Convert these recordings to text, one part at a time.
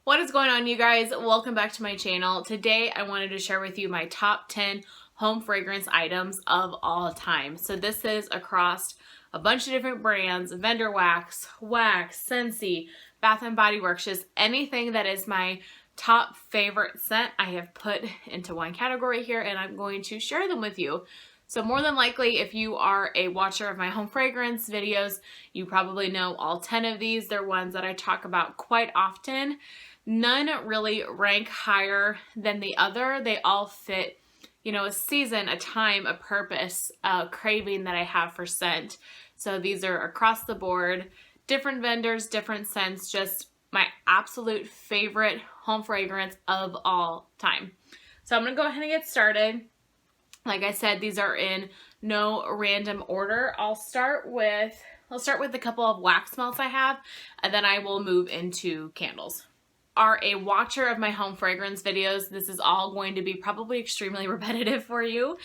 What is going on, you guys? Welcome back to my channel. Today I wanted to share with you my top 10 home fragrance items of all time. So this is across a bunch of different brands, vendor wax, Scentsy, Bath & Body Works, just anything that is my top favorite scent I have put into one category here, and I'm going to share them with you. So more than likely, if you are a watcher of my home fragrance videos, you probably know all 10 of these. They're ones that I talk about quite often. None really rank higher than the other. They all fit, you know, a season, a time, a purpose, a craving that I have for scent. So these are across the board, different vendors, different scents, just my absolute favorite home fragrance of all time. So I'm going to go ahead and get started. Like I said, these are in no random order. I'll start with a couple of wax melts I have, and then I will move into candles. Are a watcher of my home fragrance videos, this is all going to be probably extremely repetitive for you,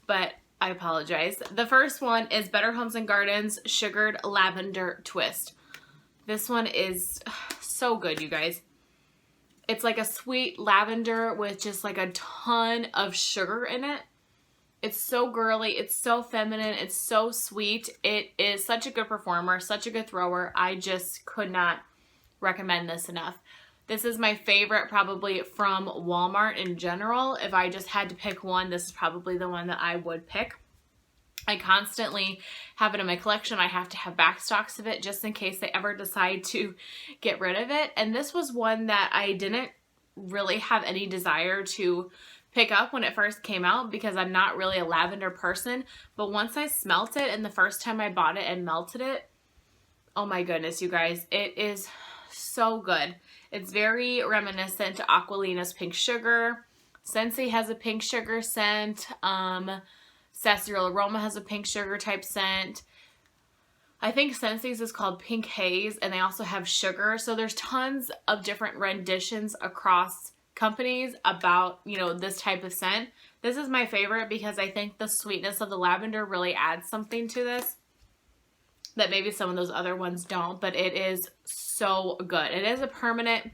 but I apologize. The first one is Better Homes and Gardens Sugared Lavender Twist. This one is so good, you guys. It's like a sweet lavender with just like a ton of sugar in it. It's so girly, it's so feminine, it's so sweet. It is such a good performer, such a good thrower. I just could not recommend this enough. This is my favorite probably from Walmart in general. If I just had to pick one, this is probably the one that I would pick. I constantly have it in my collection. I have to have backstocks of it just in case they ever decide to get rid of it. And this was one that I didn't really have any desire to pick up when it first came out because I'm not really a lavender person. But once I smelt it and the first time I bought it and melted it, oh my goodness, you guys, it is so good. It's very reminiscent to Aquilina's Pink Sugar. Scentsy has a pink sugar scent. Sassy Girl Aroma has a pink sugar type scent. I think Scentsy's is called Pink Haze, and they also have sugar. So there's tons of different renditions across companies about, you know, this type of scent. This is my favorite because I think the sweetness of the lavender really adds something to this that maybe some of those other ones don't, but it is so good. It is a permanent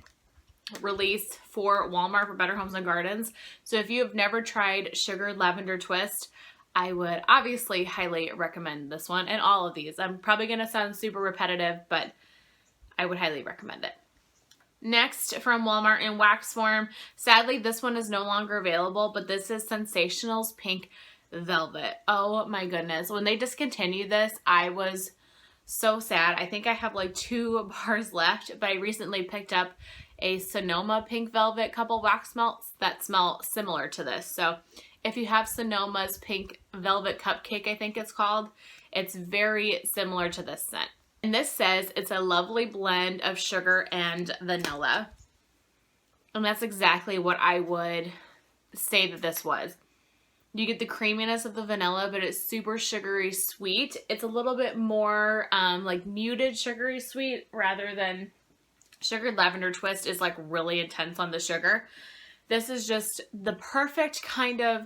release for Walmart for Better Homes and Gardens. So if you have never tried Sugared Lavender Twist, I would obviously highly recommend this one and all of these. I'm probably going to sound super repetitive, but I would highly recommend it. Next, from Walmart in wax form, sadly this one is no longer available, but this is Sensational's Pink Velvet. Oh my goodness. When they discontinued this, I was so sad. I think I have like 2 bars left, but I recently picked up a Sonoma Pink Velvet couple wax melts that smell similar to this. So if you have Sonoma's Pink Velvet Cupcake, I think it's called, it's very similar to this scent. And this says it's a lovely blend of sugar and vanilla. And that's exactly what I would say that this was. You get the creaminess of the vanilla, but it's super sugary sweet. It's a little bit more like muted sugary sweet rather than Sugared Lavender Twist is like really intense on the sugar. This is just the perfect kind of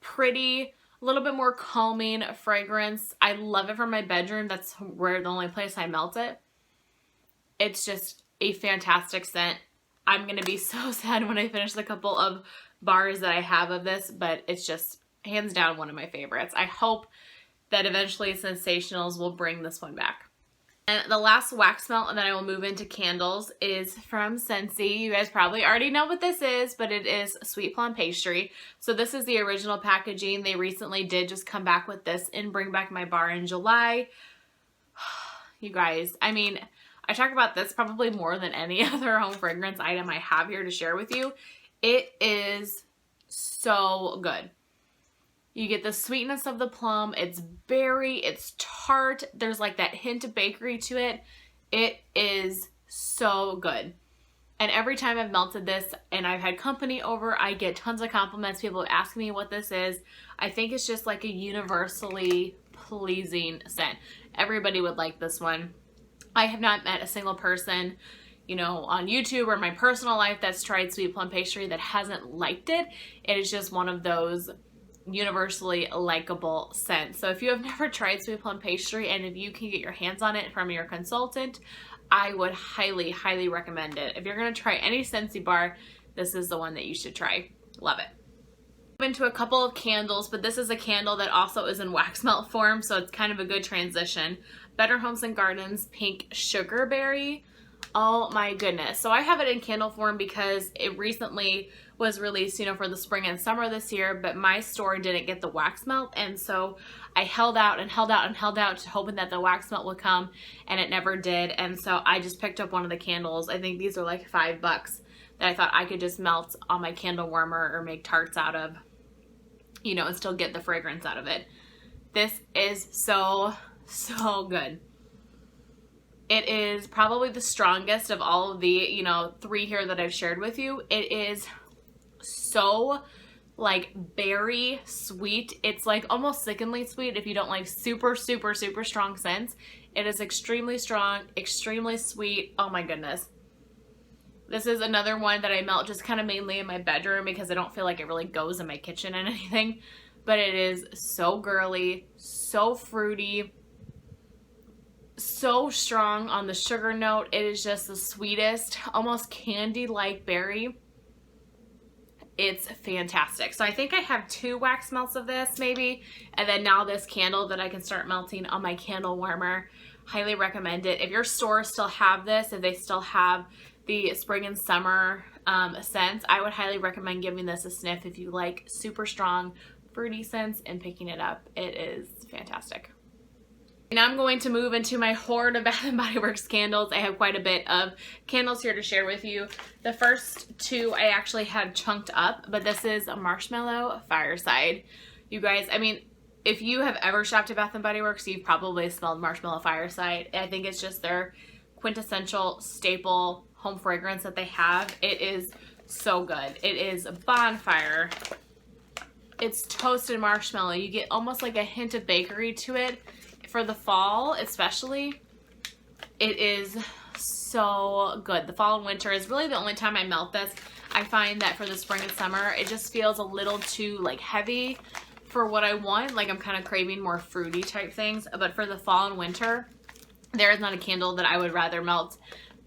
pretty, a little bit more calming fragrance. I love it for my bedroom. That's where the only place I melt it. It's just a fantastic scent. I'm going to be so sad when I finish the couple of bars that I have of this, but it's just hands down one of my favorites. I hope that eventually Sensationals will bring this one back. And the last wax melt, and then I will move into candles, is from Scentsy. You guys probably already know what this is, but it is Sweet Plum Pastry. So this is the original packaging. They recently did just come back with this in Bring Back My Bar in July. You guys, I mean, I talk about this probably more than any other home fragrance item I have here to share with you. It is so good. You get the sweetness of the plum. It's berry. It's tart. There's like that hint of bakery to it. It is so good. And every time I've melted this and I've had company over, I get tons of compliments. People ask me what this is. I think it's just like a universally pleasing scent. Everybody would like this one. I have not met a single person, you know, on YouTube or in my personal life that's tried Sweet Plum Pastry that hasn't liked it. It is just one of those universally likable scent. So if you have never tried Sweet Plum Pastry and if you can get your hands on it from your consultant, I would highly, highly recommend it. If you're gonna try any Scentsy bar, this is the one that you should try. Love it. Into a couple of candles, but this is a candle that also is in wax melt form, so it's kind of a good transition. Better Homes and Gardens Pink Sugarberry. Oh my goodness. So I have it in candle form because it recently was released, you know, for the spring and summer this year, but my store didn't get the wax melt, and so I held out and held out and held out hoping that the wax melt would come, and it never did. And so I just picked up one of the candles. I think these are like $5 that I thought I could just melt on my candle warmer or make tarts out of, you know, and still get the fragrance out of it. This is so good. It is probably the strongest of all of the, you know, 3 here that I've shared with you. It is so like berry sweet. It's like almost sickeningly sweet if you don't like super strong scents. It is extremely strong, extremely sweet. Oh my goodness. This is another one that I melt just kind of mainly in my bedroom because I don't feel like it really goes in my kitchen and anything. But it is so girly, so fruity, so strong on the sugar note. It is just the sweetest, almost candy-like berry. It's fantastic. So I think I have 2 wax melts of this maybe, and then now this candle that I can start melting on my candle warmer. Highly recommend it. If your stores still have this, if they still have the spring and summer scents, I would highly recommend giving this a sniff if you like super strong fruity scents and picking it up. It is fantastic. Now I'm going to move into my hoard of Bath & Body Works candles. I have quite a bit of candles here to share with you. The first 2 I actually had chunked up, but this is a Marshmallow Fireside. You guys, I mean, if you have ever shopped at Bath & Body Works, you've probably smelled Marshmallow Fireside. I think it's just their quintessential staple home fragrance that they have. It is so good. It is a bonfire. It's toasted marshmallow. You get almost like a hint of bakery to it. For the fall especially, it is so good. The fall and winter is really the only time I melt this. I find that for the spring and summer, it just feels a little too like heavy for what I want. Like I'm kind of craving more fruity type things. But for the fall and winter, there is not a candle that I would rather melt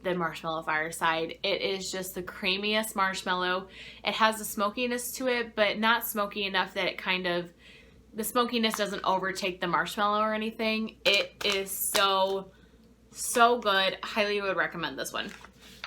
than Marshmallow Fireside. It is just the creamiest marshmallow. It has a smokiness to it, but not smoky enough that it kind of, the smokiness doesn't overtake the marshmallow or anything. It is so good. Highly would recommend this one.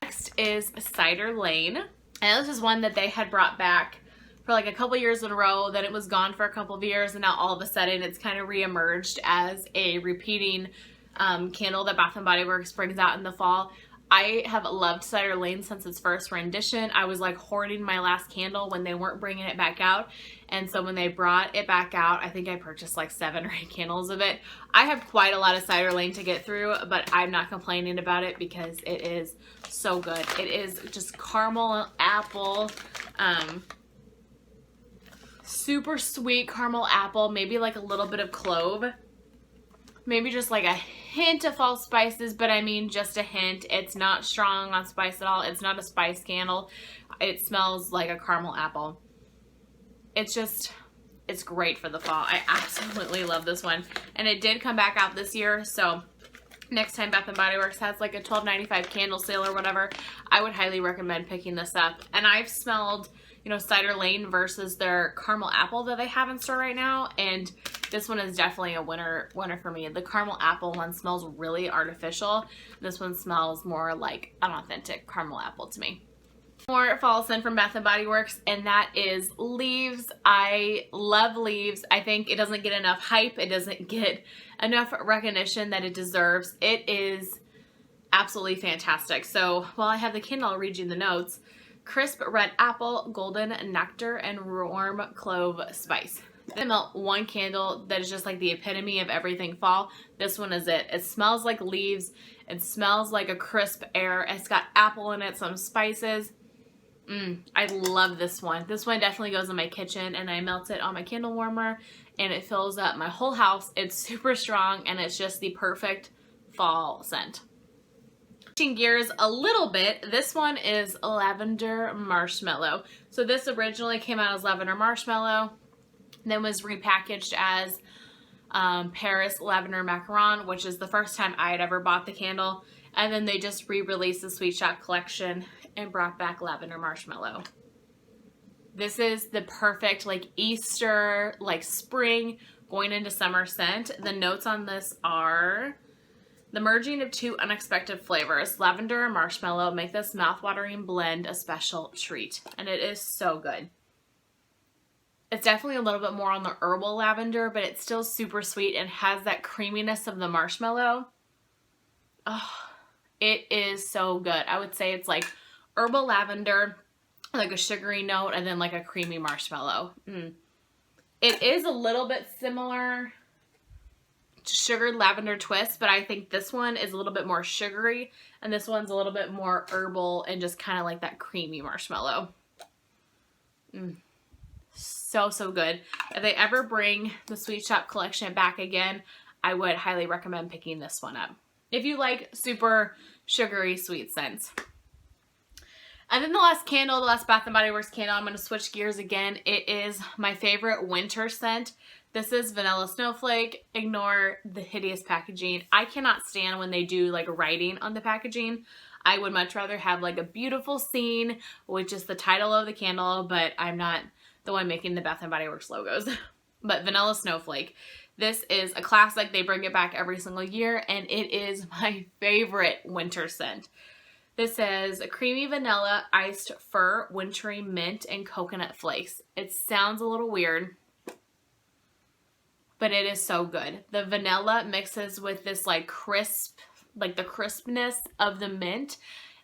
Next is Cider Lane. And this is one that they had brought back for like a couple years in a row. Then it was gone for a couple of years, and now all of a sudden it's kind of reemerged as a repeating candle that Bath & Body Works brings out in the fall. I have loved Cider Lane since its first rendition. I was like hoarding my last candle when they weren't bringing it back out. And so when they brought it back out, I think I purchased like 7 or 8 candles of it. I have quite a lot of Cider Lane to get through, but I'm not complaining about it because it is so good. It is just caramel apple, super sweet caramel apple, maybe like a little bit of clove. Maybe just like a hint of fall spices, but I mean just a hint. It's not strong on spice at all. It's not a spice candle. It smells like a caramel apple. It's just, it's great for the fall. I absolutely love this one. And it did come back out this year, so next time Bath & Body Works has like a $12.95 candle sale or whatever, I would highly recommend picking this up. And I've smelled, you know, Cider Lane versus their caramel apple that they have in store right now, and this one is definitely a winner for me. The caramel apple one smells really artificial. This one smells more like an authentic caramel apple to me. More fall scent from Bath & Body Works, and that is Leaves. I love Leaves. I think it doesn't get enough hype. It doesn't get enough recognition that it deserves. It is absolutely fantastic. So while I have the candle, I'll read you the notes. Crisp red apple, golden nectar, and warm clove spice. I melt one candle that is just like the epitome of everything fall. This one is it. It smells like leaves. It smells like a crisp air. It's got apple in it, some spices. I love this one. This one definitely goes in my kitchen, and I melt it on my candle warmer, and it fills up my whole house. It's super strong, and it's just the perfect fall scent. Switching gears a little bit, this one is Lavender Marshmallow. So this originally came out as Lavender Marshmallow, then was repackaged as Paris Lavender Macaron, which is the first time I had ever bought the candle. And then they just re-released the Sweet Shop collection and brought back Lavender Marshmallow. This is the perfect like Easter, like spring, going into summer scent. The notes on this are the merging of two unexpected flavors, lavender and marshmallow, make this mouthwatering blend a special treat. And it is so good. It's definitely a little bit more on the herbal lavender, but it's still super sweet and has that creaminess of the marshmallow. Oh, it is so good. I would say it's like herbal lavender, like a sugary note, and then like a creamy marshmallow. It is a little bit similar to sugared lavender twist, but I think this one is a little bit more sugary, and this one's a little bit more herbal and just kind of like that creamy marshmallow. So good. If they ever bring the Sweet Shop collection back again, I would highly recommend picking this one up if you like super sugary sweet scents. And then the last candle, the last Bath & Body Works candle, I'm going to switch gears again. It is my favorite winter scent. This is Vanilla Snowflake. Ignore the hideous packaging. I cannot stand when they do like writing on the packaging. I would much rather have like a beautiful scene, which is the title of the candle, but I'm not the one making the Bath & Body Works logos. But Vanilla Snowflake. This is a classic. They bring it back every single year, and it is my favorite winter scent. This says a creamy vanilla, iced fir, wintry mint, and coconut flakes. It sounds a little weird, but it is so good. The vanilla mixes with this like crisp, like the crispness of the mint,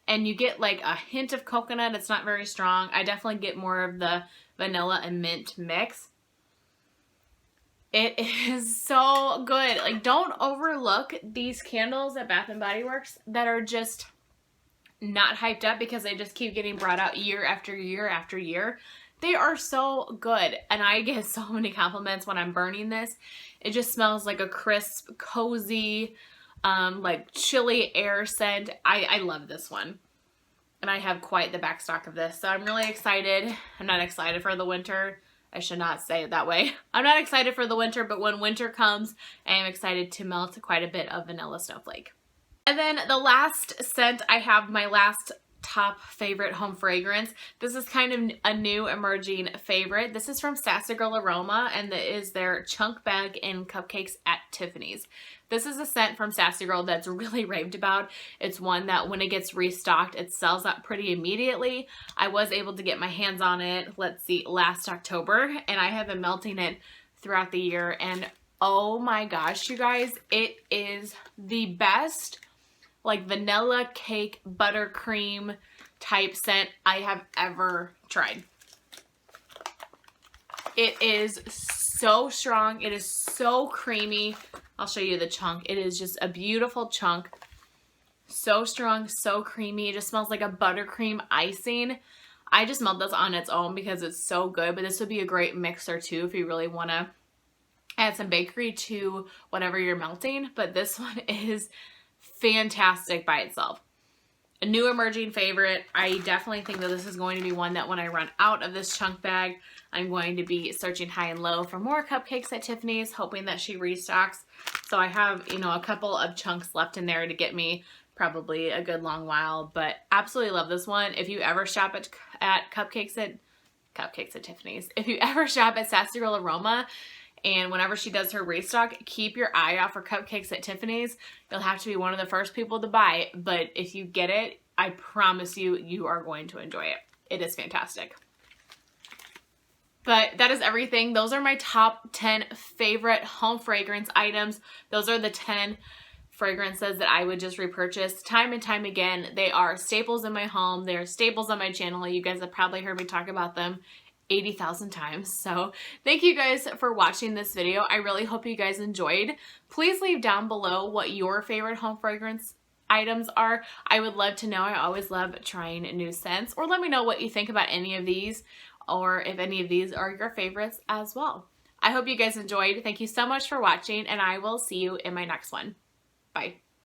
and you get like a hint of coconut. It's not very strong. I definitely get more of the vanilla and mint mix. It is so good. Like, don't overlook these candles at Bath & Body Works that are just not hyped up because they just keep getting brought out year after year after year. They are so good, and I get so many compliments when I'm burning this. It just smells like a crisp, cozy, like chilly air scent. I love this one, and I have quite the back stock of this, so I'm really excited. I'm not excited for the winter. I should not say it that way. I'm not excited for the winter, but when winter comes, I am excited to melt quite a bit of Vanilla Snowflake. And then the last scent, I have my last top favorite home fragrance. This is kind of a new emerging favorite. This is from Sassy Girl Aroma, and it is their Chunk Bag in Cupcakes at Tiffany's. This is a scent from Sassy Girl that's really raved about. It's one that when it gets restocked, it sells out pretty immediately. I was able to get my hands on it, let's see, last October, and I have been melting it throughout the year, and oh my gosh, you guys, it is the best like vanilla cake buttercream type scent I have ever tried. It is so strong. It is so creamy. I'll show you the chunk. It is just a beautiful chunk. So strong, so creamy. It just smells like a buttercream icing. I just melt this on its own because it's so good, but this would be a great mixer too if you really want to add some bakery to whatever you're melting. But this one is fantastic by itself. A new emerging favorite. I definitely think that this is going to be one that when I run out of this chunk bag, I'm going to be searching high and low for more cupcakes at Tiffany's, hoping that she restocks. So I have, you know, a couple of chunks left in there to get me probably a good long while, but absolutely love this one. If you ever shop at Cupcakes at Tiffany's, if you ever shop at Sassy Girl Aroma, and whenever she does her restock, keep your eye out for Cupcakes at Tiffany's. You'll have to be one of the first people to buy it, but if you get it, I promise you, you are going to enjoy it. It is fantastic. But that is everything. Those are my top 10 favorite home fragrance items. Those are the 10 fragrances that I would just repurchase time and time again. They are staples in my home. They're staples on my channel. You guys have probably heard me talk about them 80,000 times. So thank you guys for watching this video. I really hope you guys enjoyed. Please leave down below what your favorite home fragrance items are. I would love to know. I always love trying new scents, or let me know what you think about any of these, or if any of these are your favorites as well. I hope you guys enjoyed. Thank you so much for watching, and I will see you in my next one. Bye.